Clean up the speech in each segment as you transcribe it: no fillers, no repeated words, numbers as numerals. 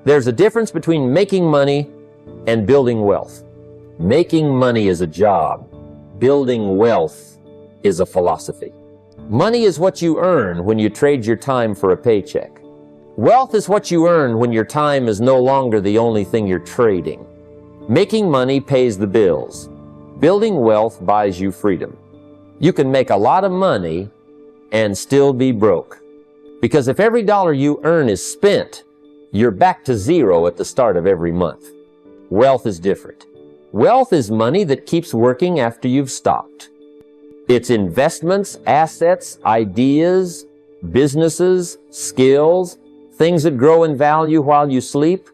There's a difference between making money and building wealth. Making money is a job. Building wealth is a philosophy. Money is what you earn when you trade your time for a paycheck. Wealth is what you earn when your time is no longer the only thing you're trading. Making money pays the bills. Building wealth buys you freedom. You can make a lot of money and still be broke. Because if every dollar you earn is spent, you're back to zero at the start of every month. Wealth is different. Wealth is money that keeps working after you've stopped. It's investments, assets, ideas, businesses, skills, things that grow in value while you sleep.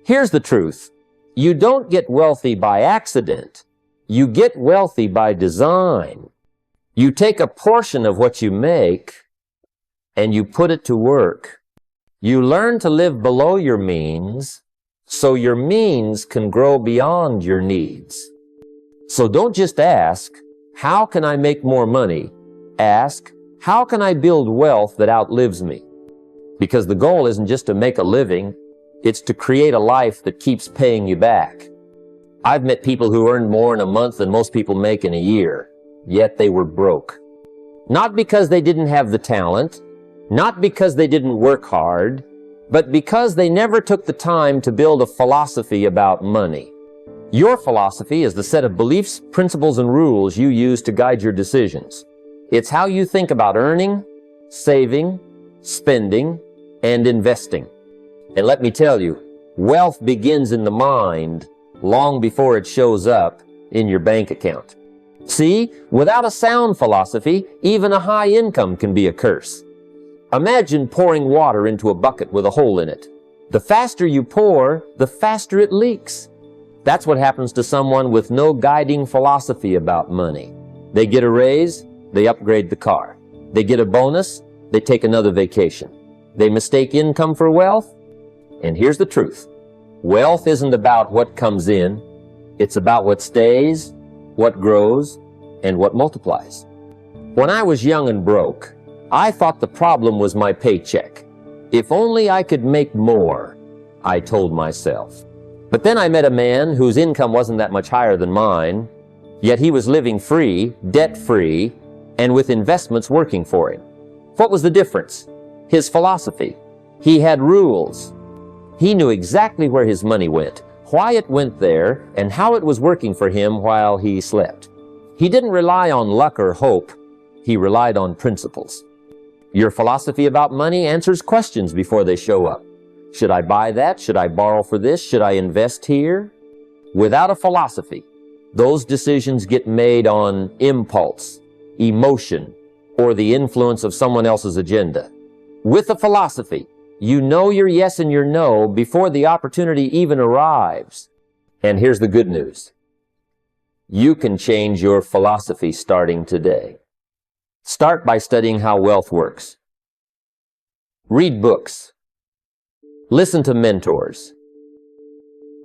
Here's the truth. You don't get wealthy by accident. You get wealthy by design. You take a portion of what you make and you put it to work. You learn to live below your means so your means can grow beyond your needs. So don't just ask, how can I make more money? Ask, how can I build wealth that outlives me? Because the goal isn't just to make a living, it's to create a life that keeps paying you back. I've met people who earned more in a month than most people make in a year, yet they were broke. Not because they didn't have the talent, not because they didn't work hard, but because they never took the time to build a philosophy about money. Your philosophy is the set of beliefs, principles, and rules you use to guide your decisions. It's how you think about earning, saving, spending, and investing. And let me tell you, wealth begins in the mind long before it shows up in your bank account. See, without a sound philosophy, even a high income can be a curse. Imagine pouring water into a bucket with a hole in it. The faster you pour, the faster it leaks. That's what happens to someone with no guiding philosophy about money. They get a raise, they upgrade the car. They get a bonus, they take another vacation. They mistake income for wealth. And here's the truth. Wealth isn't about what comes in. It's about what stays, what grows, and what multiplies. When I was young and broke, I thought the problem was my paycheck. If only I could make more, I told myself. But then I met a man whose income wasn't that much higher than mine, yet he was living free, debt-free, and with investments working for him. What was the difference? His philosophy. He had rules. He knew exactly where his money went, why it went there, and how it was working for him while he slept. He didn't rely on luck or hope. He relied on principles. Your philosophy about money answers questions before they show up. Should I buy that? Should I borrow for this? Should I invest here? Without a philosophy, those decisions get made on impulse, emotion, or the influence of someone else's agenda. With a philosophy, you know your yes and your no before the opportunity even arrives. And here's the good news. You can change your philosophy starting today. Start by studying how wealth works. Read books. Listen to mentors.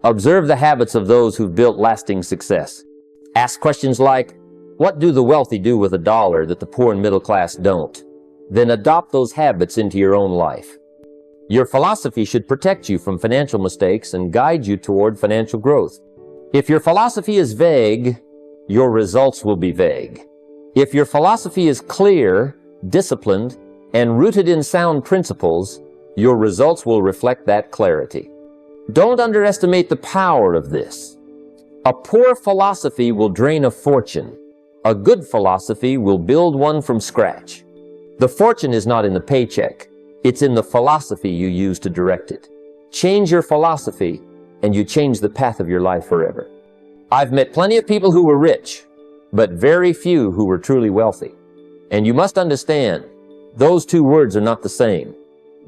Observe the habits of those who've built lasting success. Ask questions like, what do the wealthy do with $1 that the poor and middle class don't? Then adopt those habits into your own life. Your philosophy should protect you from financial mistakes and guide you toward financial growth. If your philosophy is vague, your results will be vague. If your philosophy is clear, disciplined, and rooted in sound principles, your results will reflect that clarity. Don't underestimate the power of this. A poor philosophy will drain a fortune. A good philosophy will build one from scratch. The fortune is not in the paycheck. It's in the philosophy you use to direct it. Change your philosophy, and you change the path of your life forever. I've met plenty of people who were rich, but very few who were truly wealthy. And you must understand, those two words are not the same.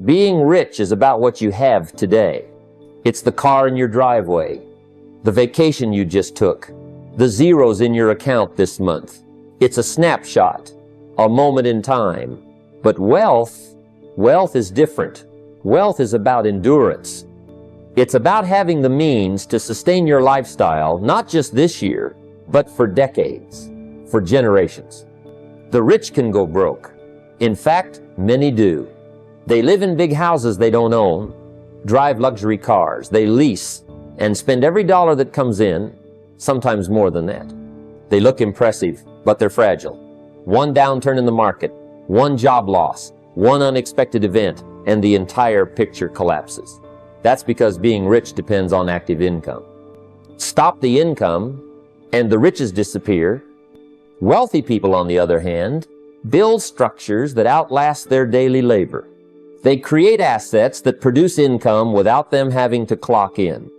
Being rich is about what you have today. It's the car in your driveway, the vacation you just took, the zeros in your account this month. It's a snapshot, a moment in time. But wealth is different. Wealth is about endurance. It's about having the means to sustain your lifestyle, not just this year, but for decades, for generations. The rich can go broke. In fact, many do. They live in big houses they don't own. drive luxury cars, they lease and spend every dollar that comes in, sometimes more than that. They look impressive, but they're fragile. One downturn in the market, one job loss, one unexpected event, and the entire picture collapses. That's because being rich depends on active income. Stop the income, and the riches disappear. Wealthy people, on the other hand, build structures that outlast their daily labor. They create assets that produce income without them having to clock in.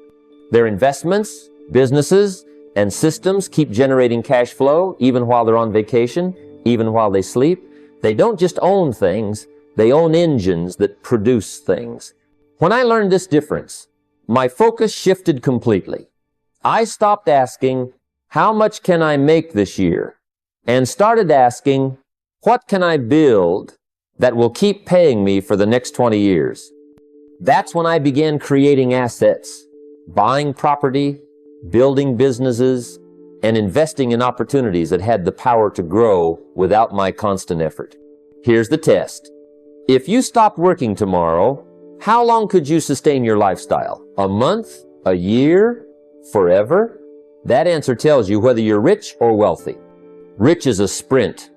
Their investments, businesses, and systems keep generating cash flow even while they're on vacation, even while they sleep. They don't just own things, they own engines that produce things. When I learned this difference, my focus shifted completely. I stopped asking, how much can I make this year? And started asking, what can I build that will keep paying me for the next 20 years? That's when I began creating assets, buying property, building businesses, and investing in opportunities that had the power to grow without my constant effort. Here's the test. If you stopped working tomorrow, how long could you sustain your lifestyle? A month? A year? Forever? That answer tells you whether you're rich or wealthy. Rich is a sprint.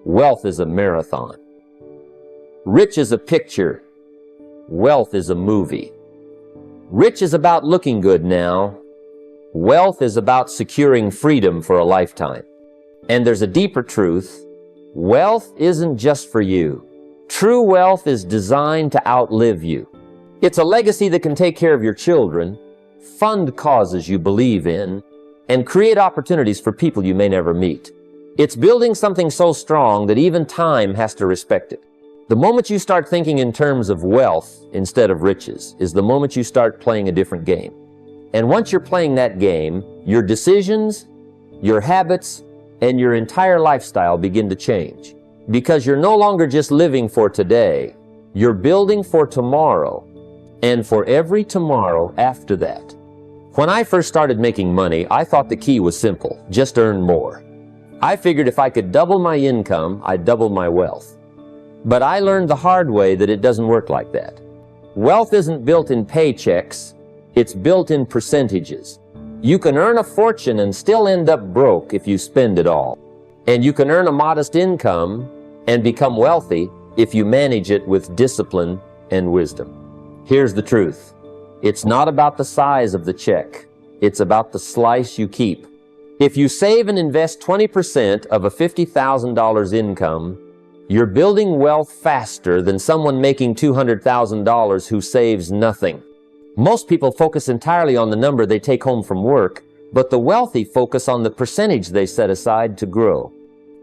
Wealth is a marathon. Rich is a picture. Wealth is a movie. Rich is about looking good now. Wealth is about securing freedom for a lifetime. And there's a deeper truth. Wealth isn't just for you. True wealth is designed to outlive you. It's a legacy that can take care of your children, fund causes you believe in, and create opportunities for people you may never meet. It's building something so strong that even time has to respect it. The moment you start thinking in terms of wealth instead of riches is the moment you start playing a different game. And once you're playing that game, your decisions, your habits, and your entire lifestyle begin to change. Because you're no longer just living for today, you're building for tomorrow, and for every tomorrow after that. When I first started making money, I thought the key was simple, just earn more. I figured if I could double my income, I'd double my wealth. But I learned the hard way that it doesn't work like that. Wealth isn't built in paychecks, it's built in percentages. You can earn a fortune and still end up broke if you spend it all. And you can earn a modest income and become wealthy if you manage it with discipline and wisdom. Here's the truth. It's not about the size of the check. It's about the slice you keep. If you save and invest 20% of a $50,000 income, you're building wealth faster than someone making $200,000 who saves nothing. Most people focus entirely on the number they take home from work, but the wealthy focus on the percentage they set aside to grow.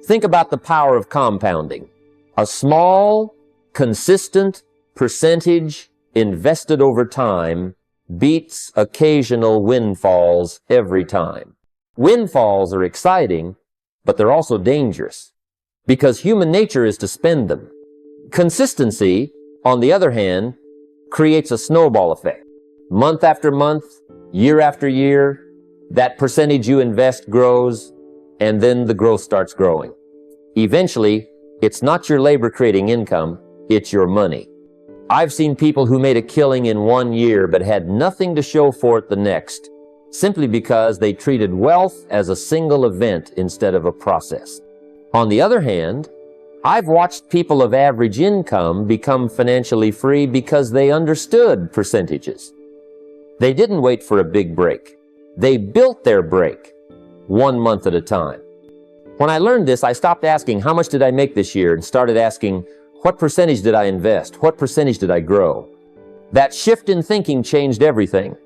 Think about the power of compounding. A small, consistent percentage invested over time beats occasional windfalls every time. Windfalls are exciting, but they're also dangerous because human nature is to spend them. Consistency, on the other hand, creates a snowball effect. Month after month, year after year, that percentage you invest grows, and then the growth starts growing. Eventually, it's not your labor creating income, it's your money. I've seen people who made a killing in 1 year but had nothing to show for it the next, simply because they treated wealth as a single event instead of a process. On the other hand, I've watched people of average income become financially free because they understood percentages. They didn't wait for a big break. They built their break 1 month at a time. When I learned this, I stopped asking, how much did I make this year? And started asking, what percentage did I invest? What percentage did I grow? That shift in thinking changed everything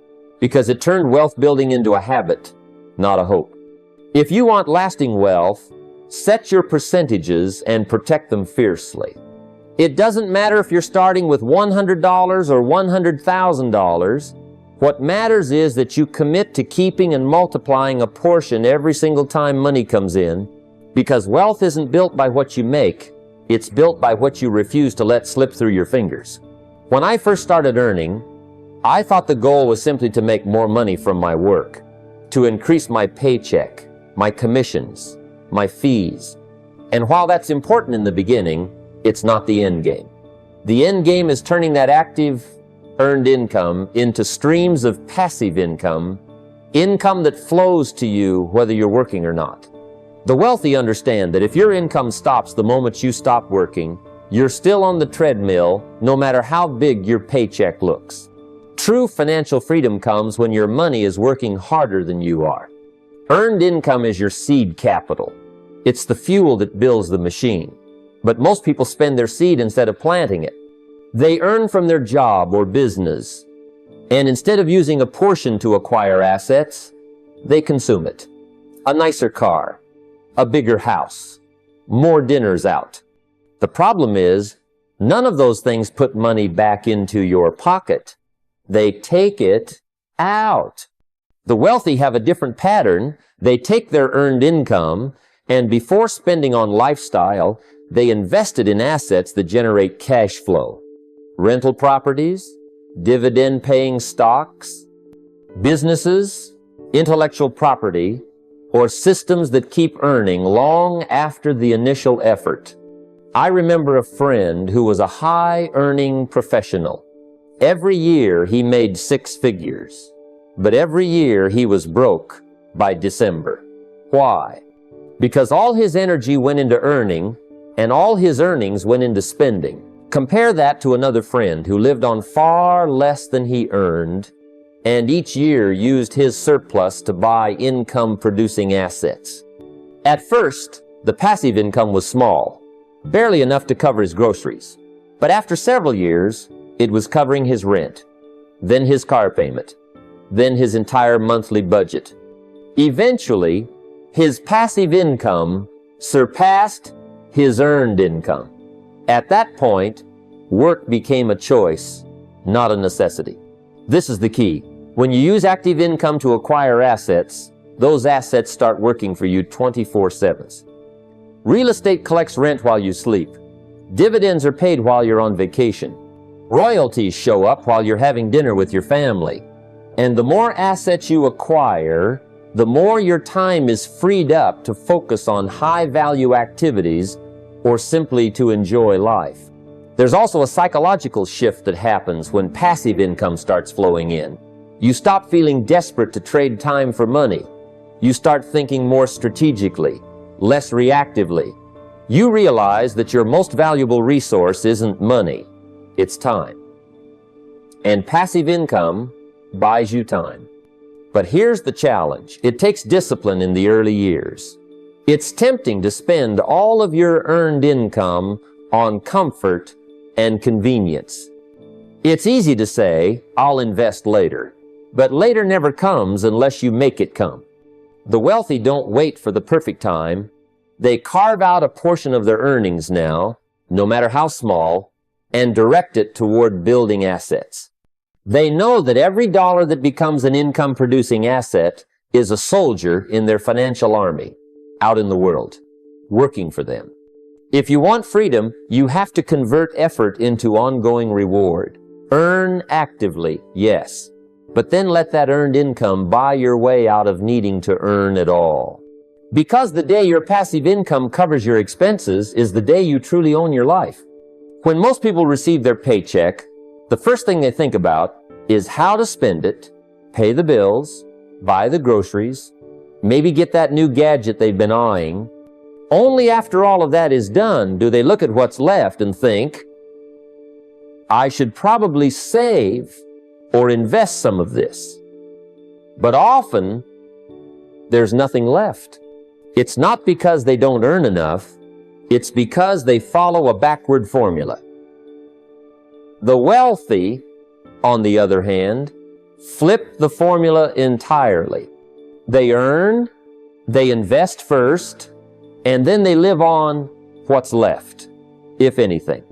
because it turned wealth building into a habit, not a hope. If you want lasting wealth, set your percentages and protect them fiercely. It doesn't matter if you're starting with $100 or $100,000. What matters is that you commit to keeping and multiplying a portion every single time money comes in, because wealth isn't built by what you make, it's built by what you refuse to let slip through your fingers. When I first started earning, I thought the goal was simply to make more money from my work, to increase my paycheck, my commissions, my fees. And while that's important in the beginning, it's not the end game. The end game is turning that active earned income into streams of passive income, income that flows to you whether you're working or not. The wealthy understand that if your income stops the moment you stop working, you're still on the treadmill no matter how big your paycheck looks. True financial freedom comes when your money is working harder than you are. Earned income is your seed capital. It's the fuel that builds the machine. But most people spend their seed instead of planting it. They earn from their job or business, and instead of using a portion to acquire assets, they consume it. A nicer car, a bigger house, more dinners out. The problem is, none of those things put money back into your pocket. They take it out. The wealthy have a different pattern. They take their earned income, and before spending on lifestyle, they invest it in assets that generate cash flow. Rental properties, dividend-paying stocks, businesses, intellectual property, or systems that keep earning long after the initial effort. I remember a friend who was a high-earning professional. Every year he made 6 figures, but every year he was broke by December. Why? Because all his energy went into earning, and all his earnings went into spending. Compare that to another friend who lived on far less than he earned, and each year used his surplus to buy income-producing assets. At first, the passive income was small, barely enough to cover his groceries. But after several years, it was covering his rent, then his car payment, then his entire monthly budget. Eventually, his passive income surpassed his earned income. At that point, work became a choice, not a necessity. This is the key. When you use active income to acquire assets, those assets start working for you 24/7. Real estate collects rent while you sleep. Dividends are paid while you're on vacation. Royalties show up while you're having dinner with your family. And the more assets you acquire, the more your time is freed up to focus on high-value activities or simply to enjoy life. There's also a psychological shift that happens when passive income starts flowing in. You stop feeling desperate to trade time for money. You start thinking more strategically, less reactively. You realize that your most valuable resource isn't money, it's time. And passive income buys you time. But here's the challenge. It takes discipline in the early years. It's tempting to spend all of your earned income on comfort and convenience. It's easy to say, I'll invest later. But later never comes unless you make it come. The wealthy don't wait for the perfect time. They carve out a portion of their earnings now, no matter how small, and direct it toward building assets. They know that every dollar that becomes an income-producing asset is a soldier in their financial army, out in the world, working for them. If you want freedom, you have to convert effort into ongoing reward. Earn actively, yes, but then let that earned income buy your way out of needing to earn at all. Because the day your passive income covers your expenses is the day you truly own your life. When most people receive their paycheck, the first thing they think about is how to spend it, pay the bills, buy the groceries, maybe get that new gadget they've been eyeing. Only after all of that is done do they look at what's left and think, I should probably save or invest some of this. But often, there's nothing left. It's not because they don't earn enough, it's because they follow a backward formula. The wealthy, on the other hand, flip the formula entirely. They earn, they invest first, and then they live on what's left, if anything.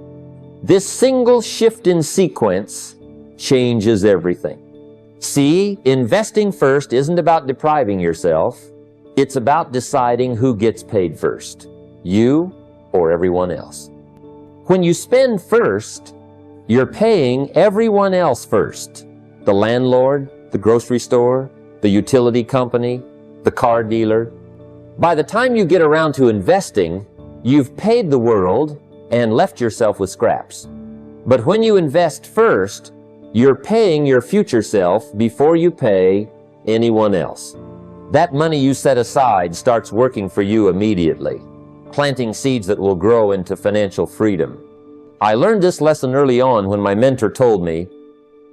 This single shift in sequence changes everything. See, investing first isn't about depriving yourself. It's about deciding who gets paid first, you or everyone else. When you spend first, you're paying everyone else first. The landlord, the grocery store, the utility company, the car dealer. By the time you get around to investing, you've paid the world and left yourself with scraps. But when you invest first, You're paying your future self before you pay anyone else. That money you set aside starts working for you immediately, planting seeds that will grow into financial freedom. I learned this lesson early on when my mentor told me,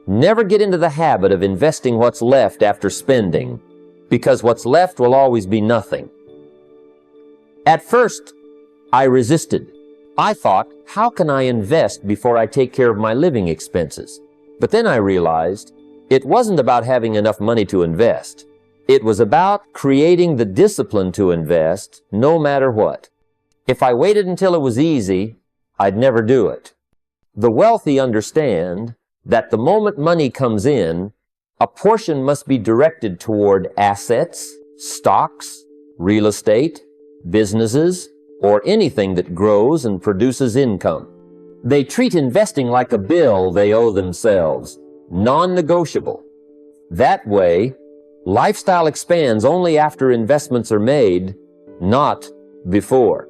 never get into the habit of investing what's left after spending, because what's left will always be nothing. At first, I resisted. I thought, how can I invest before I take care of my living expenses? But then I realized it wasn't about having enough money to invest. It was about creating the discipline to invest no matter what. If I waited until it was easy, I'd never do it. The wealthy understand that the moment money comes in, a portion must be directed toward assets, stocks, real estate, businesses, or anything that grows and produces income. They treat investing like a bill they owe themselves, non-negotiable. That way, lifestyle expands only after investments are made, not before.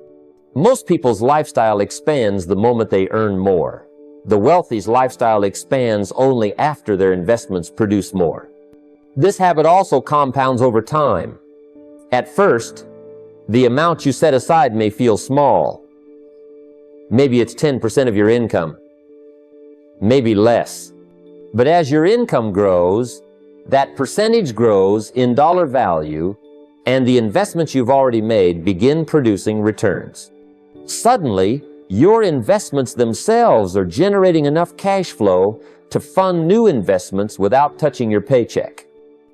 Most people's lifestyle expands the moment they earn more. The wealthy's lifestyle expands only after their investments produce more. This habit also compounds over time. At first, the amount you set aside may feel small. Maybe it's 10% of your income, maybe less. But as your income grows, that percentage grows in dollar value, and the investments you've already made begin producing returns. Suddenly, your investments themselves are generating enough cash flow to fund new investments without touching your paycheck.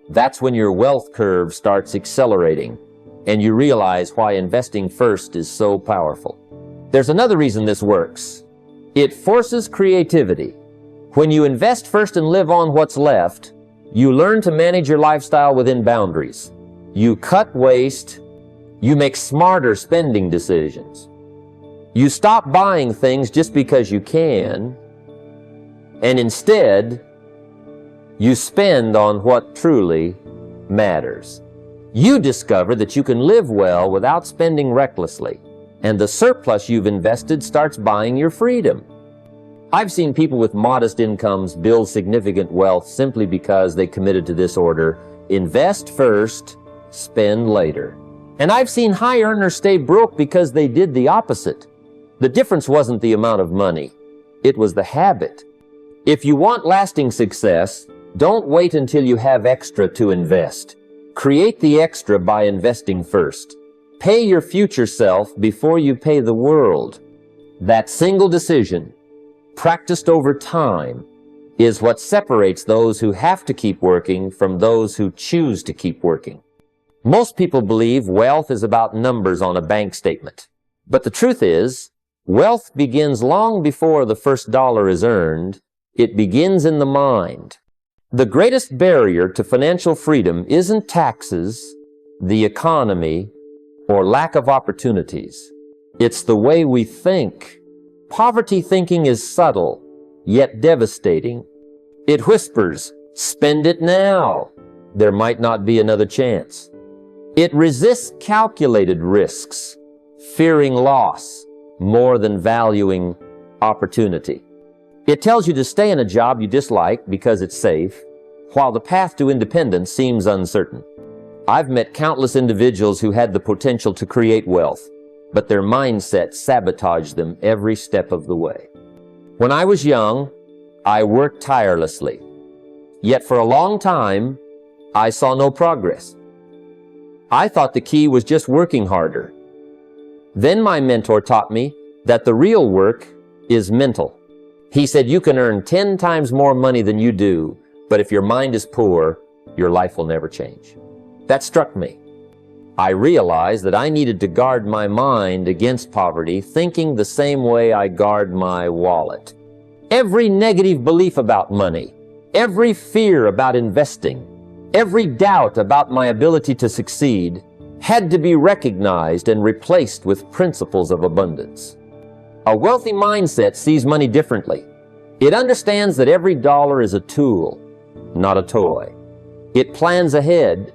That's when your wealth curve starts accelerating, and you realize why investing first is so powerful. There's another reason this works. It forces creativity. When you invest first and live on what's left, you learn to manage your lifestyle within boundaries. You cut waste. You make smarter spending decisions. You stop buying things just because you can, and instead, you spend on what truly matters. You discover that you can live well without spending recklessly, and the surplus you've invested starts buying your freedom. I've seen people with modest incomes build significant wealth simply because they committed to this order: invest first, spend later. And I've seen high earners stay broke because they did the opposite. The difference wasn't the amount of money, it was the habit. If you want lasting success, don't wait until you have extra to invest. Create the extra by investing first. Pay your future self before you pay the world. That single decision, practiced over time, is what separates those who have to keep working from those who choose to keep working. Most people believe wealth is about numbers on a bank statement. But the truth is, wealth begins long before the first dollar is earned. It begins in the mind. The greatest barrier to financial freedom isn't taxes, the economy, or lack of opportunities. It's the way we think. Poverty thinking is subtle, yet devastating. It whispers, "Spend it now. There might not be another chance." It resists calculated risks, fearing loss more than valuing opportunity. It tells you to stay in a job you dislike because it's safe, while the path to independence seems uncertain. I've met countless individuals who had the potential to create wealth, but their mindset sabotaged them every step of the way. When I was young, I worked tirelessly. Yet for a long time, I saw no progress. I thought the key was just working harder. Then my mentor taught me that the real work is mental. He said, you can earn 10 times more money than you do, but if your mind is poor, your life will never change. That struck me. I realized that I needed to guard my mind against poverty, thinking the same way I guard my wallet. Every negative belief about money, every fear about investing, every doubt about my ability to succeed had to be recognized and replaced with principles of abundance. A wealthy mindset sees money differently. It understands that every dollar is a tool, not a toy. It plans ahead,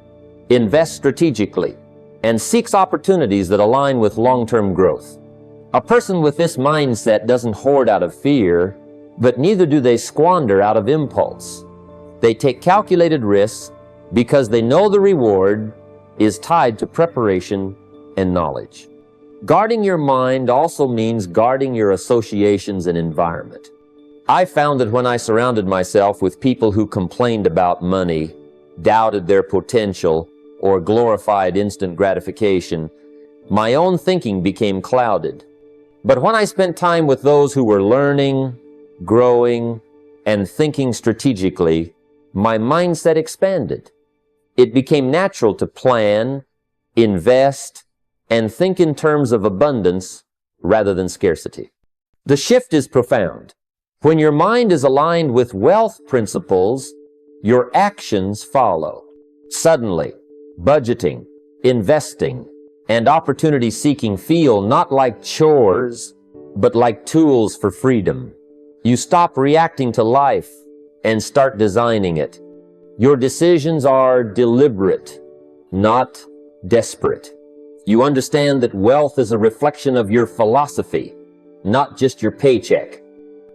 invests strategically, and seeks opportunities that align with long-term growth. A person with this mindset doesn't hoard out of fear, but neither do they squander out of impulse. They take calculated risks because they know the reward is tied to preparation and knowledge. Guarding your mind also means guarding your associations and environment. I found that when I surrounded myself with people who complained about money, doubted their potential, or glorified instant gratification, my own thinking became clouded. But when I spent time with those who were learning, growing, and thinking strategically, my mindset expanded. It became natural to plan, invest, and think in terms of abundance rather than scarcity. The shift is profound. When your mind is aligned with wealth principles, your actions follow. Suddenly, budgeting, investing, and opportunity seeking feel not like chores, but like tools for freedom. You stop reacting to life and start designing it. Your decisions are deliberate, not desperate. You understand that wealth is a reflection of your philosophy, not just your paycheck.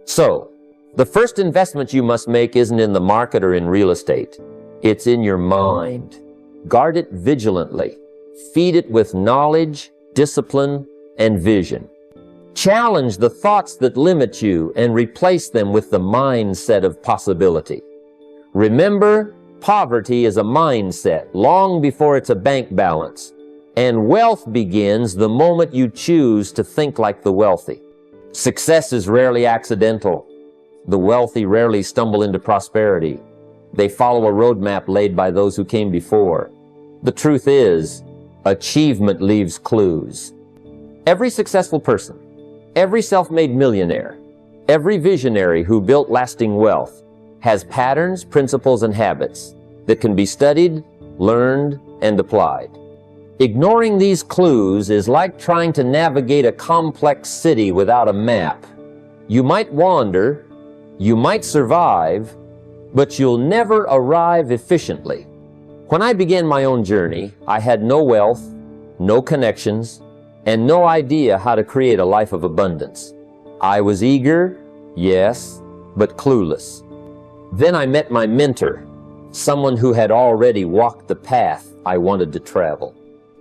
So, the first investment you must make isn't in the market or in real estate. It's in your mind. Guard it vigilantly. Feed it with knowledge, discipline, and vision. Challenge the thoughts that limit you and replace them with the mindset of possibility. Remember, poverty is a mindset long before it's a bank balance. And wealth begins the moment you choose to think like the wealthy. Success is rarely accidental. The wealthy rarely stumble into prosperity. They follow a roadmap laid by those who came before. The truth is, achievement leaves clues. Every successful person, every self-made millionaire, every visionary who built lasting wealth has patterns, principles, and habits that can be studied, learned, and applied. Ignoring these clues is like trying to navigate a complex city without a map. You might wander, you might survive, but you'll never arrive efficiently. When I began my own journey, I had no wealth, no connections, and no idea how to create a life of abundance. I was eager, yes, but clueless. Then I met my mentor, someone who had already walked the path I wanted to travel.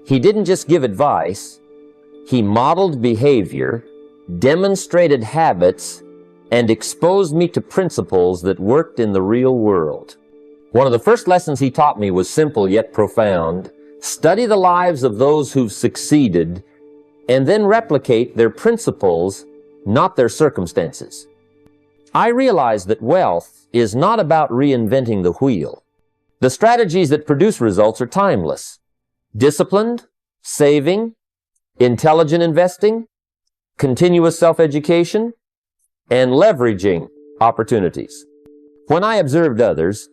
He didn't just give advice, he modeled behavior, demonstrated habits, and exposed me to principles that worked in the real world. One of the first lessons he taught me was simple yet profound. Study the lives of those who've succeeded and then replicate their principles, not their circumstances. I realized that wealth is not about reinventing the wheel. The strategies that produce results are timeless. Disciplined, saving, intelligent investing, continuous self-education, and leveraging opportunities. When I observed others,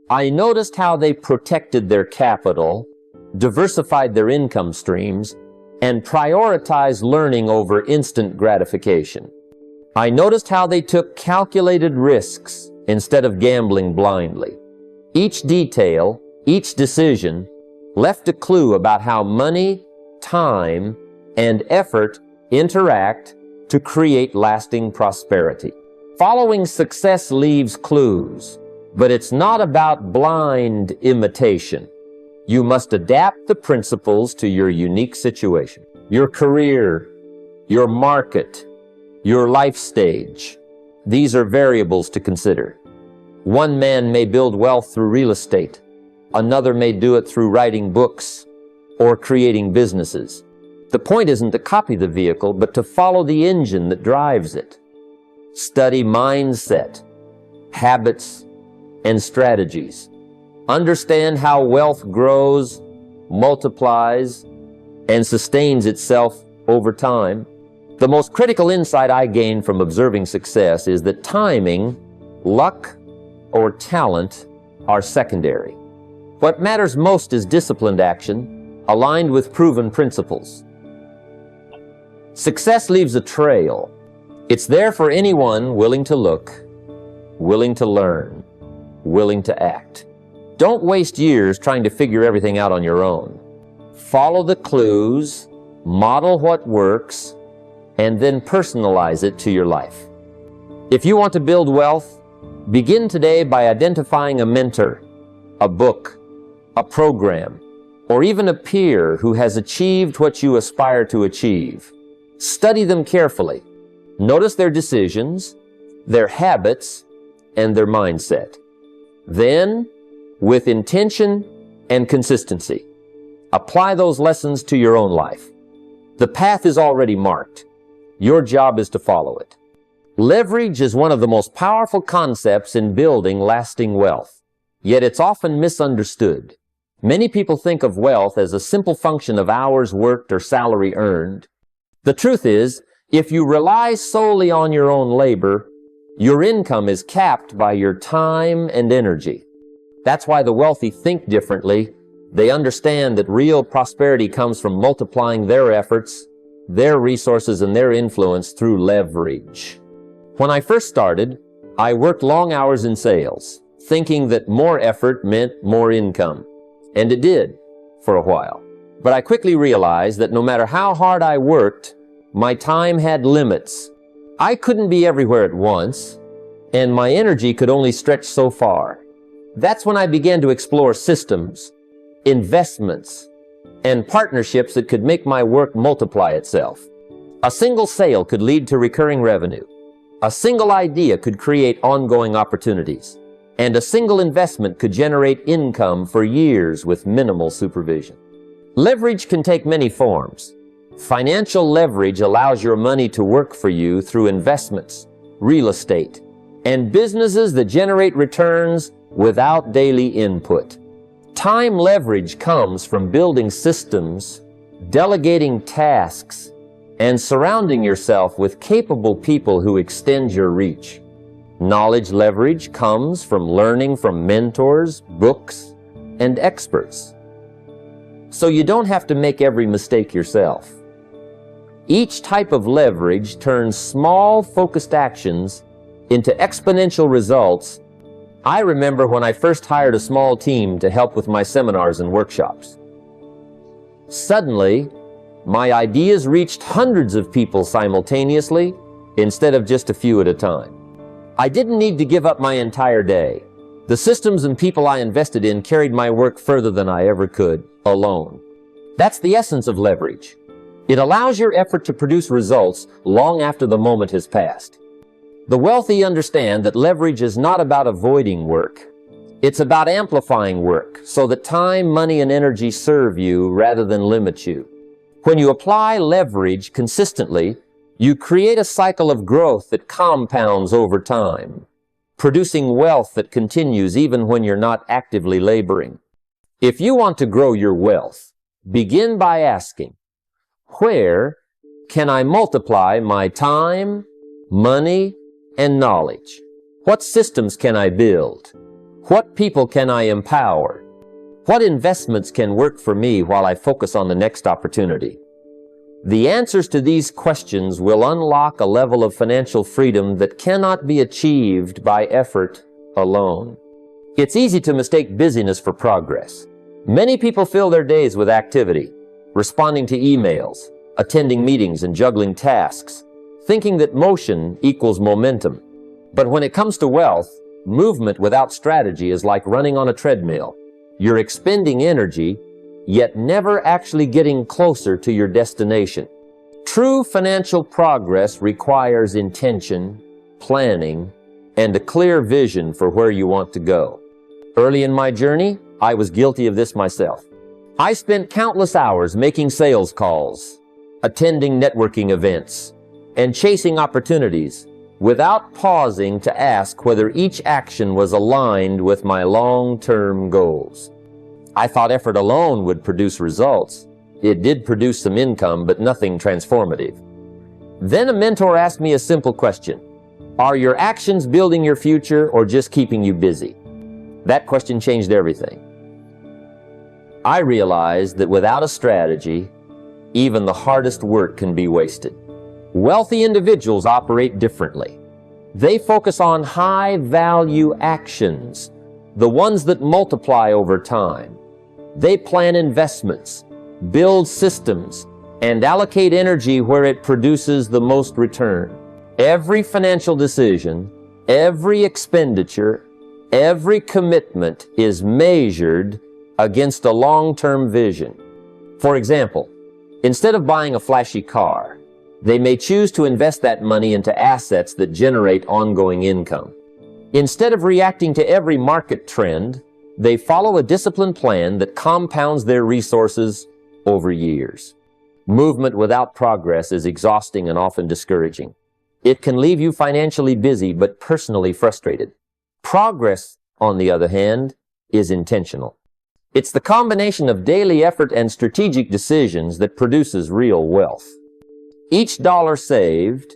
I noticed how they protected their capital, diversified their income streams, and prioritized learning over instant gratification. I noticed how they took calculated risks instead of gambling blindly. Each detail, each decision, left a clue about how money, time, and effort interact to create lasting prosperity. Following success leaves clues, but it's not about blind imitation. You must adapt the principles to your unique situation, your career, your market, your life stage. These are variables to consider. One man may build wealth through real estate. Another may do it through writing books or creating businesses. The point isn't to copy the vehicle, but to follow the engine that drives it. Study mindset, habits, and strategies. Understand how wealth grows, multiplies, and sustains itself over time. The most critical insight I gained from observing success is that timing, luck, or talent are secondary. What matters most is disciplined action, aligned with proven principles. Success leaves a trail. It's there for anyone willing to look, willing to learn, willing to act. Don't waste years trying to figure everything out on your own. Follow the clues, model what works, and then personalize it to your life. If you want to build wealth, begin today by identifying a mentor, a book, a program, or even a peer who has achieved what you aspire to achieve. Study them carefully. Notice their decisions, their habits, and their mindset. Then, with intention and consistency, apply those lessons to your own life. The path is already marked. Your job is to follow it. Leverage is one of the most powerful concepts in building lasting wealth, yet it's often misunderstood. Many people think of wealth as a simple function of hours worked or salary earned. The truth is, if you rely solely on your own labor, your income is capped by your time and energy. That's why the wealthy think differently. They understand that real prosperity comes from multiplying their efforts, their resources, and their influence through leverage. When I first started, I worked long hours in sales, thinking that more effort meant more income. And it did, for a while. But I quickly realized that no matter how hard I worked, my time had limits. I couldn't be everywhere at once, and my energy could only stretch so far. That's when I began to explore systems, investments, and partnerships that could make my work multiply itself. A single sale could lead to recurring revenue. A single idea could create ongoing opportunities. And a single investment could generate income for years with minimal supervision. Leverage can take many forms. Financial leverage allows your money to work for you through investments, real estate, and businesses that generate returns without daily input. Time leverage comes from building systems, delegating tasks, and surrounding yourself with capable people who extend your reach. Knowledge leverage comes from learning from mentors, books, and experts. So you don't have to make every mistake yourself. Each type of leverage turns small, focused actions into exponential results. I remember when I first hired a small team to help with my seminars and workshops. Suddenly, my ideas reached hundreds of people simultaneously instead of just a few at a time. I didn't need to give up my entire day. The systems and people I invested in carried my work further than I ever could, alone. That's the essence of leverage. It allows your effort to produce results long after the moment has passed. The wealthy understand that leverage is not about avoiding work. It's about amplifying work so that time, money, and energy serve you rather than limit you. When you apply leverage consistently, you create a cycle of growth that compounds over time, producing wealth that continues even when you're not actively laboring. If you want to grow your wealth, begin by asking, where can I multiply my time, money, and knowledge? What systems can I build? What people can I empower? What investments can work for me while I focus on the next opportunity? The answers to these questions will unlock a level of financial freedom that cannot be achieved by effort alone. It's easy to mistake busyness for progress. Many people fill their days with activity, responding to emails, attending meetings, and juggling tasks, thinking that motion equals momentum. But when it comes to wealth, movement without strategy is like running on a treadmill. You're expending energy, yet never actually getting closer to your destination. True financial progress requires intention, planning, and a clear vision for where you want to go. Early in my journey, I was guilty of this myself. I spent countless hours making sales calls, attending networking events, and chasing opportunities without pausing to ask whether each action was aligned with my long-term goals. I thought effort alone would produce results. It did produce some income, but nothing transformative. Then a mentor asked me a simple question. Are your actions building your future or just keeping you busy? That question changed everything. I realized that without a strategy, even the hardest work can be wasted. Wealthy individuals operate differently. They focus on high-value actions, the ones that multiply over time. They plan investments, build systems, and allocate energy where it produces the most return. Every financial decision, every expenditure, every commitment is measured against a long-term vision. For example, instead of buying a flashy car, they may choose to invest that money into assets that generate ongoing income. Instead of reacting to every market trend, they follow a disciplined plan that compounds their resources over years. Movement without progress is exhausting and often discouraging. It can leave you financially busy but personally frustrated. Progress, on the other hand, is intentional. It's the combination of daily effort and strategic decisions that produces real wealth. Each dollar saved,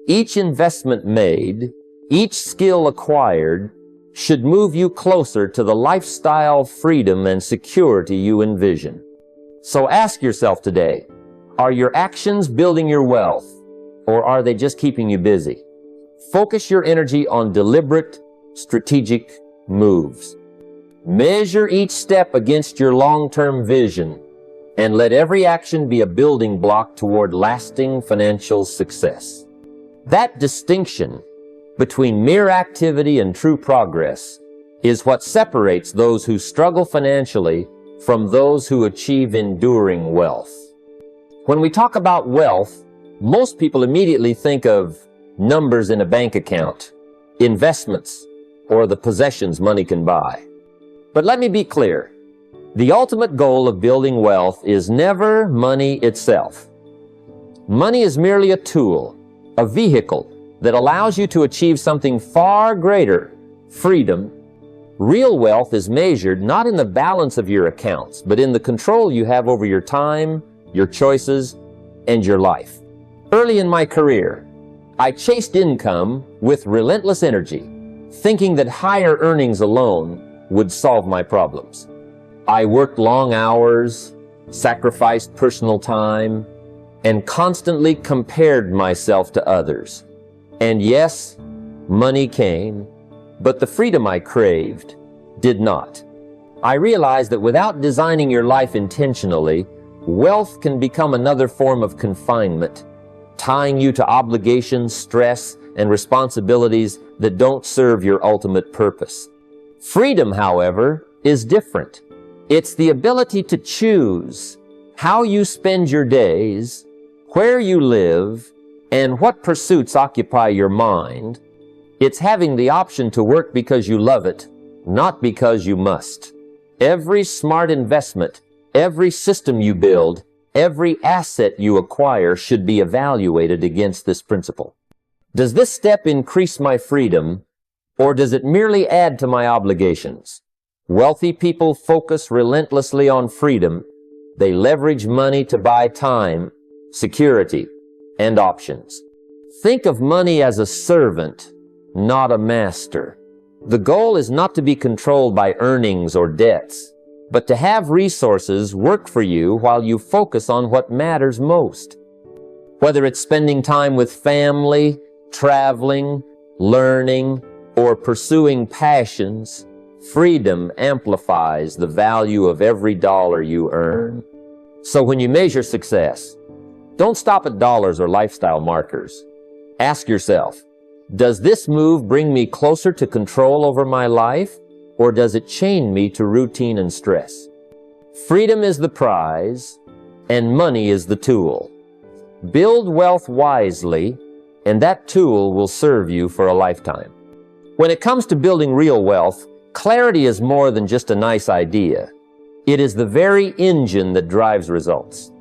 each investment made, each skill acquired should move you closer to the lifestyle freedom and security you envision. So ask yourself today, are your actions building your wealth, or are they just keeping you busy? Focus your energy on deliberate, strategic moves. Measure each step against your long-term vision, and let every action be a building block toward lasting financial success. That distinction between mere activity and true progress is what separates those who struggle financially from those who achieve enduring wealth. When we talk about wealth, most people immediately think of numbers in a bank account, investments, or the possessions money can buy. But let me be clear. The ultimate goal of building wealth is never money itself. Money is merely a tool, a vehicle that allows you to achieve something far greater, freedom. Real wealth is measured not in the balance of your accounts, but in the control you have over your time, your choices, and your life. Early in my career, I chased income with relentless energy, thinking that higher earnings alone would solve my problems. I worked long hours, sacrificed personal time, and constantly compared myself to others. And yes, money came, but the freedom I craved did not. I realized that without designing your life intentionally, wealth can become another form of confinement, tying you to obligations, stress, and responsibilities that don't serve your ultimate purpose. Freedom, however, is different. It's the ability to choose how you spend your days, where you live, and what pursuits occupy your mind. It's having the option to work because you love it, not because you must. Every smart investment, every system you build, every asset you acquire should be evaluated against this principle. Does this step increase my freedom, or does it merely add to my obligations? Wealthy people focus relentlessly on freedom. They leverage money to buy time, security, and options. Think of money as a servant, not a master. The goal is not to be controlled by earnings or debts, but to have resources work for you while you focus on what matters most. Whether it's spending time with family, traveling, learning, or pursuing passions, freedom amplifies the value of every dollar you earn. So when you measure success, don't stop at dollars or lifestyle markers. Ask yourself, does this move bring me closer to control over my life, or does it chain me to routine and stress? Freedom is the prize, and money is the tool. Build wealth wisely, and that tool will serve you for a lifetime. When it comes to building real wealth, clarity is more than just a nice idea. It is the very engine that drives results.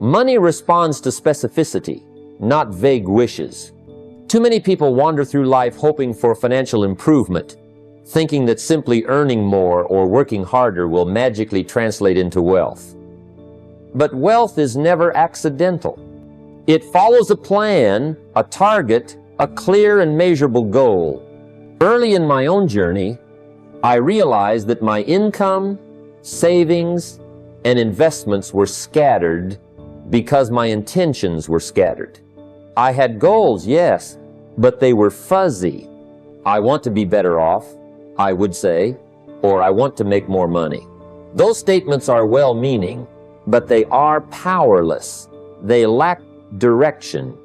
Money responds to specificity, not vague wishes. Too many people wander through life hoping for financial improvement, thinking that simply earning more or working harder will magically translate into wealth. But wealth is never accidental. It follows a plan, a target, a clear and measurable goal. Early in my own journey, I realized that my income, savings, and investments were scattered because my intentions were scattered. I had goals, yes, but they were fuzzy. I want to be better off, I would say, or I want to make more money. Those statements are well-meaning, but they are powerless. They lack direction.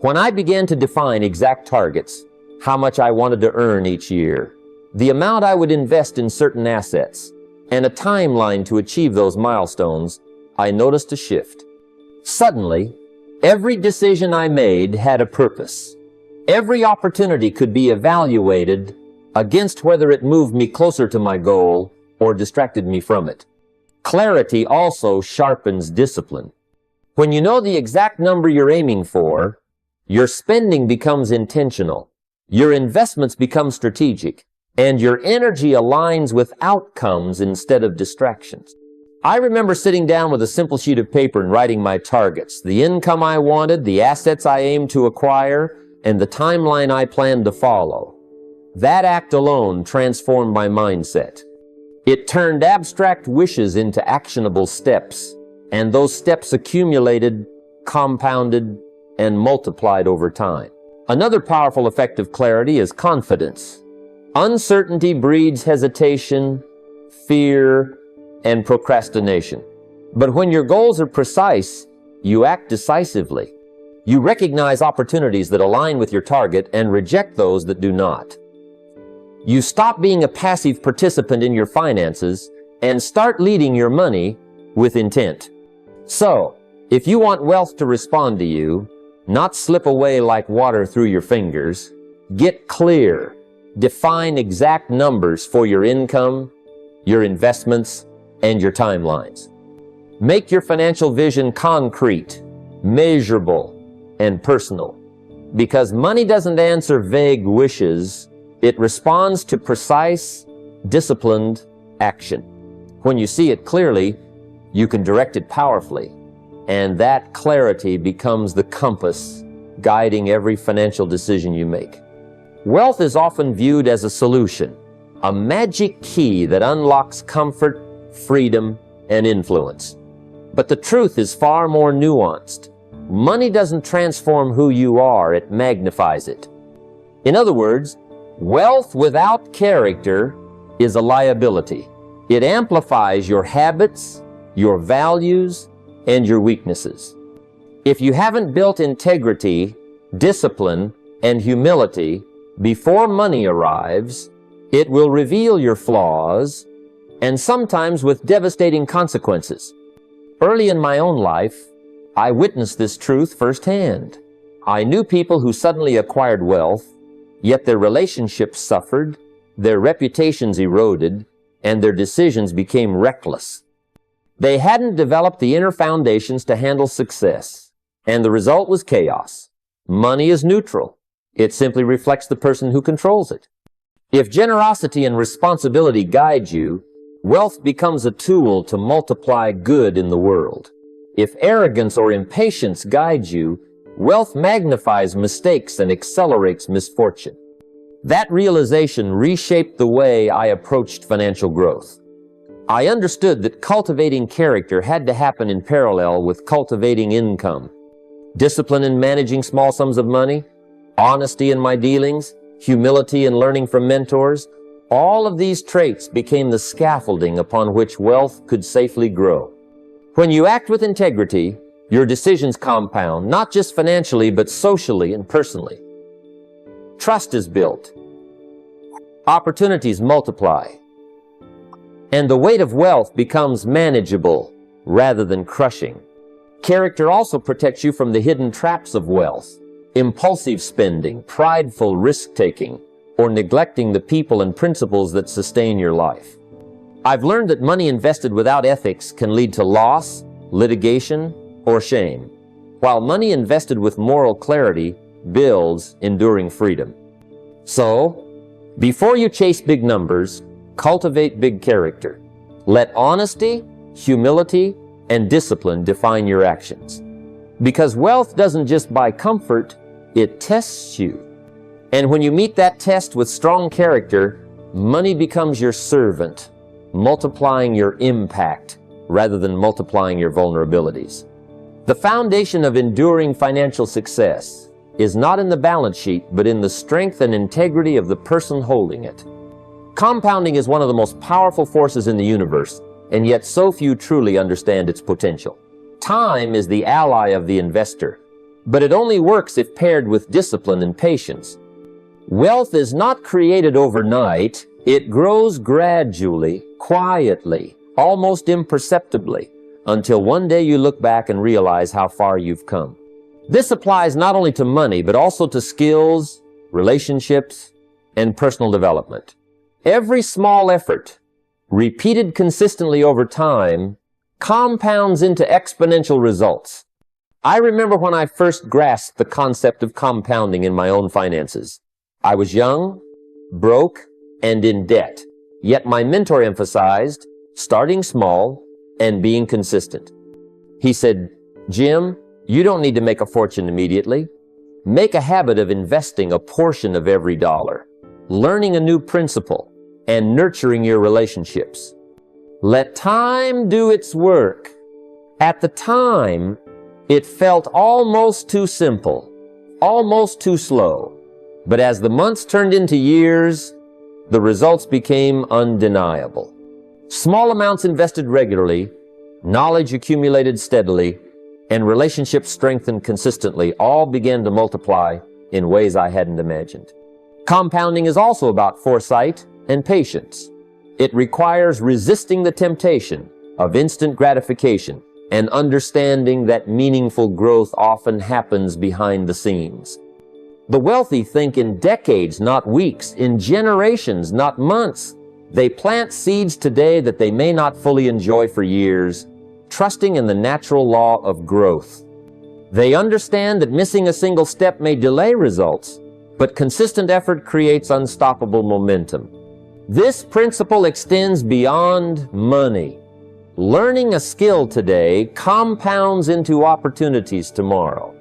When I began to define exact targets, how much I wanted to earn each year, the amount I would invest in certain assets, and a timeline to achieve those milestones, I noticed a shift. Suddenly, every decision I made had a purpose. Every opportunity could be evaluated against whether it moved me closer to my goal or distracted me from it. Clarity also sharpens discipline. When you know the exact number you're aiming for, your spending becomes intentional, your investments become strategic, and your energy aligns with outcomes instead of distractions. I remember sitting down with a simple sheet of paper and writing my targets, the income I wanted, the assets I aimed to acquire, and the timeline I planned to follow. That act alone transformed my mindset. It turned abstract wishes into actionable steps, and those steps accumulated, compounded, and multiplied over time. Another powerful effect of clarity is confidence. Uncertainty breeds hesitation, fear, and procrastination. But when your goals are precise, you act decisively. You recognize opportunities that align with your target and reject those that do not. You stop being a passive participant in your finances and start leading your money with intent. So, if you want wealth to respond to you, not slip away like water through your fingers, get clear. Define exact numbers for your income, your investments, and your timelines. Make your financial vision concrete, measurable, and personal. Because money doesn't answer vague wishes, it responds to precise, disciplined action. When you see it clearly, you can direct it powerfully, and that clarity becomes the compass guiding every financial decision you make. Wealth is often viewed as a solution, a magic key that unlocks comfort, freedom, and influence. But the truth is far more nuanced. Money doesn't transform who you are, it magnifies it. In other words, wealth without character is a liability. It amplifies your habits, your values, and your weaknesses. If you haven't built integrity, discipline, and humility before money arrives, it will reveal your flaws, and sometimes with devastating consequences. Early in my own life, I witnessed this truth firsthand. I knew people who suddenly acquired wealth, yet their relationships suffered, their reputations eroded, and their decisions became reckless. They hadn't developed the inner foundations to handle success, and the result was chaos. Money is neutral. It simply reflects the person who controls it. If generosity and responsibility guide you, wealth becomes a tool to multiply good in the world. If arrogance or impatience guides you, wealth magnifies mistakes and accelerates misfortune. That realization reshaped the way I approached financial growth. I understood that cultivating character had to happen in parallel with cultivating income. Discipline in managing small sums of money, honesty in my dealings, humility in learning from mentors, all of these traits became the scaffolding upon which wealth could safely grow. When you act with integrity, your decisions compound, not just financially, but socially and personally. Trust is built. Opportunities multiply. And the weight of wealth becomes manageable rather than crushing. Character also protects you from the hidden traps of wealth, impulsive spending, prideful risk-taking, or neglecting the people and principles that sustain your life. I've learned that money invested without ethics can lead to loss, litigation, or shame, while money invested with moral clarity builds enduring freedom. So, before you chase big numbers, cultivate big character. Let honesty, humility, and discipline define your actions. Because wealth doesn't just buy comfort, it tests you. And when you meet that test with strong character, money becomes your servant, multiplying your impact rather than multiplying your vulnerabilities. The foundation of enduring financial success is not in the balance sheet, but in the strength and integrity of the person holding it. Compounding is one of the most powerful forces in the universe, and yet so few truly understand its potential. Time is the ally of the investor. but it only works if paired with discipline and patience. Wealth is not created overnight. It grows gradually, quietly, almost imperceptibly, until one day you look back and realize how far you've come. This applies not only to money, but also to skills, relationships, and personal development. Every small effort, repeated consistently over time, compounds into exponential results. I remember when I first grasped the concept of compounding in my own finances. I was young, broke, and in debt. Yet my mentor emphasized starting small and being consistent. He said, "Jim, you don't need to make a fortune immediately. Make a habit of investing a portion of every dollar, learning a new principle, and nurturing your relationships. Let time do its work." At the time, it felt almost too simple, almost too slow. But as the months turned into years, the results became undeniable. Small amounts invested regularly, knowledge accumulated steadily, and relationships strengthened consistently all began to multiply in ways I hadn't imagined. Compounding is also about foresight and patience. It requires resisting the temptation of instant gratification and understanding that meaningful growth often happens behind the scenes. The wealthy think in decades, not weeks, in generations, not months. They plant seeds today that they may not fully enjoy for years, trusting in the natural law of growth. They understand that missing a single step may delay results, but consistent effort creates unstoppable momentum. This principle extends beyond money. Learning a skill today compounds into opportunities tomorrow.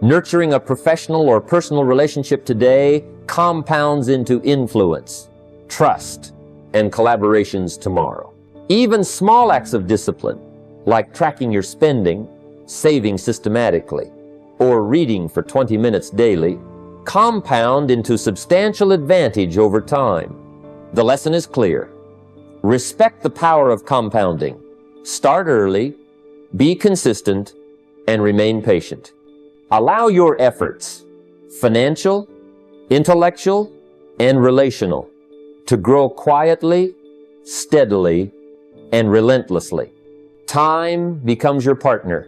Nurturing a professional or personal relationship today compounds into influence, trust, and collaborations tomorrow. Even small acts of discipline, like tracking your spending, saving systematically, or reading for 20 minutes daily, compound into substantial advantage over time. The lesson is clear. Respect the power of compounding. Start early, be consistent, and remain patient. Allow your efforts, financial, intellectual, and relational, to grow quietly, steadily, and relentlessly. Time becomes your partner,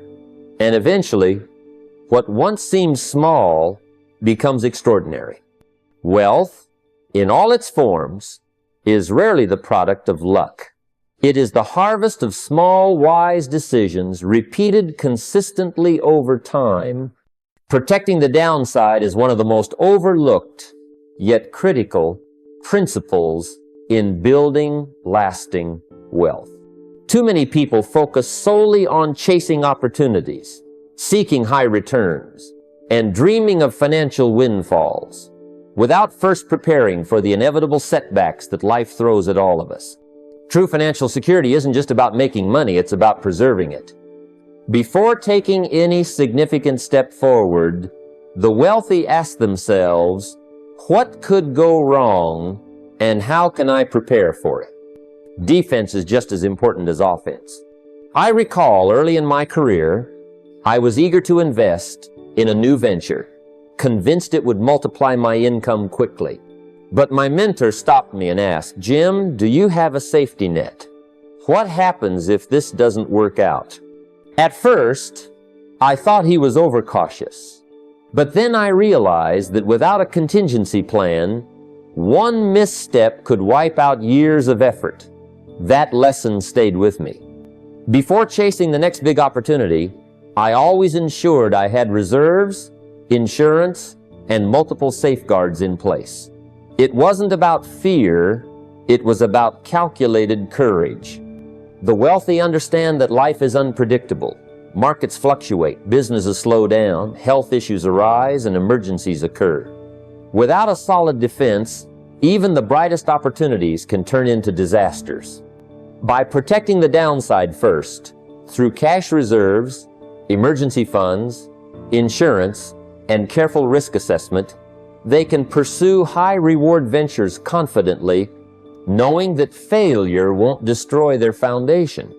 and eventually, what once seemed small becomes extraordinary. Wealth, in all its forms, is rarely the product of luck. It is the harvest of small, wise decisions repeated consistently over time. Protecting the downside is one of the most overlooked, yet critical, principles in building lasting wealth. Too many people focus solely on chasing opportunities, seeking high returns, and dreaming of financial windfalls, without first preparing for the inevitable setbacks that life throws at all of us. True financial security isn't just about making money, it's about preserving it. Before taking any significant step forward, the wealthy ask themselves, what could go wrong and how can I prepare for it? Defense is just as important as offense. I recall early in my career, I was eager to invest in a new venture, convinced it would multiply my income quickly. But my mentor stopped me and asked, "Jim, do you have a safety net? What happens if this doesn't work out?" At first, I thought he was overcautious. But then I realized that without a contingency plan, one misstep could wipe out years of effort. That lesson stayed with me. Before chasing the next big opportunity, I always ensured I had reserves, insurance, and multiple safeguards in place. It wasn't about fear, it was about calculated courage. The wealthy understand that life is unpredictable. Markets fluctuate, businesses slow down, health issues arise, and emergencies occur. Without a solid defense, even the brightest opportunities can turn into disasters. By protecting the downside first, through cash reserves, emergency funds, insurance, and careful risk assessment, they can pursue high-reward ventures confidently, knowing that failure won't destroy their foundation.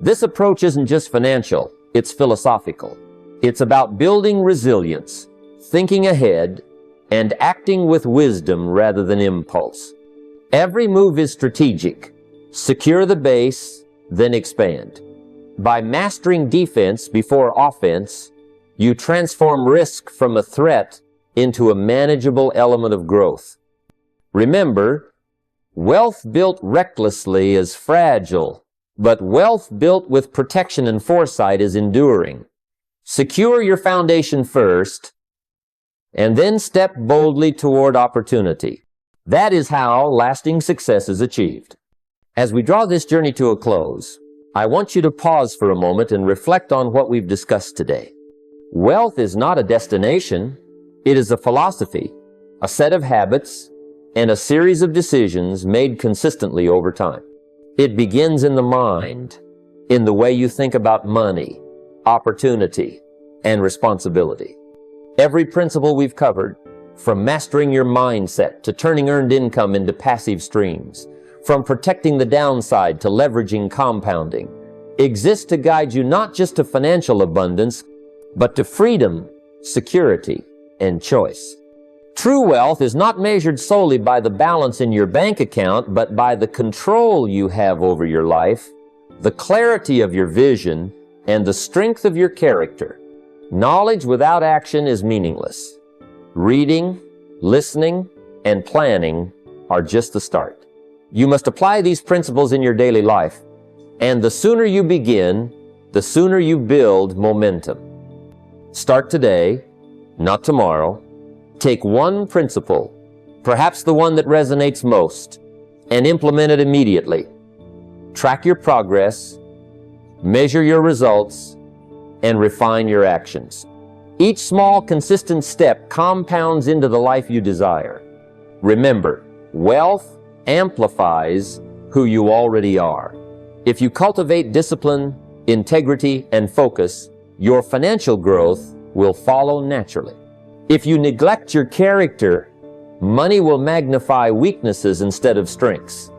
This approach isn't just financial, it's philosophical. It's about building resilience, thinking ahead, and acting with wisdom rather than impulse. Every move is strategic. Secure the base, then expand. By mastering defense before offense, you transform risk from a threat into a manageable element of growth. Remember, wealth built recklessly is fragile, but wealth built with protection and foresight is enduring. Secure your foundation first, and then step boldly toward opportunity. That is how lasting success is achieved. As we draw this journey to a close, I want you to pause for a moment and reflect on what we've discussed today. Wealth is not a destination. It is a philosophy, a set of habits, and a series of decisions made consistently over time. It begins in the mind, in the way you think about money, opportunity, and responsibility. Every principle we've covered, from mastering your mindset to turning earned income into passive streams, from protecting the downside to leveraging compounding, exists to guide you not just to financial abundance, but to freedom, security, and choice. True wealth is not measured solely by the balance in your bank account, but by the control you have over your life, the clarity of your vision, and the strength of your character. Knowledge without action is meaningless. Reading, listening, and planning are just the start. You must apply these principles in your daily life, and the sooner you begin, the sooner you build momentum. Start today, not tomorrow. Take one principle, perhaps the one that resonates most, and implement it immediately. Track your progress, measure your results, and refine your actions. Each small, consistent step compounds into the life you desire. Remember, wealth amplifies who you already are. If you cultivate discipline, integrity, and focus, your financial growth will follow naturally. If you neglect your character, money will magnify weaknesses instead of strengths.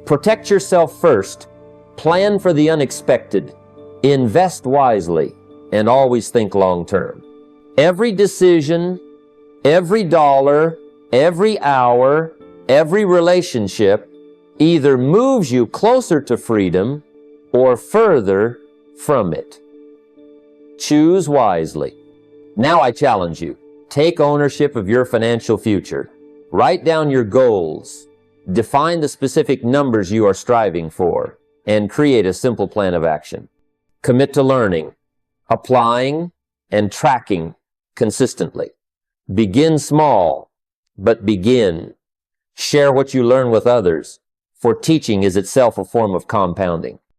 Protect yourself first, plan for the unexpected, invest wisely, and always think long-term. Every decision, every dollar, every hour, every relationship either moves you closer to freedom or further from it. Choose wisely. Now I challenge you. Take ownership of your financial future. Write down your goals. Define the specific numbers you are striving for, and create a simple plan of action. Commit to learning, applying, and tracking consistently. Begin small, but begin. Share what you learn with others, for teaching is itself a form of compounding.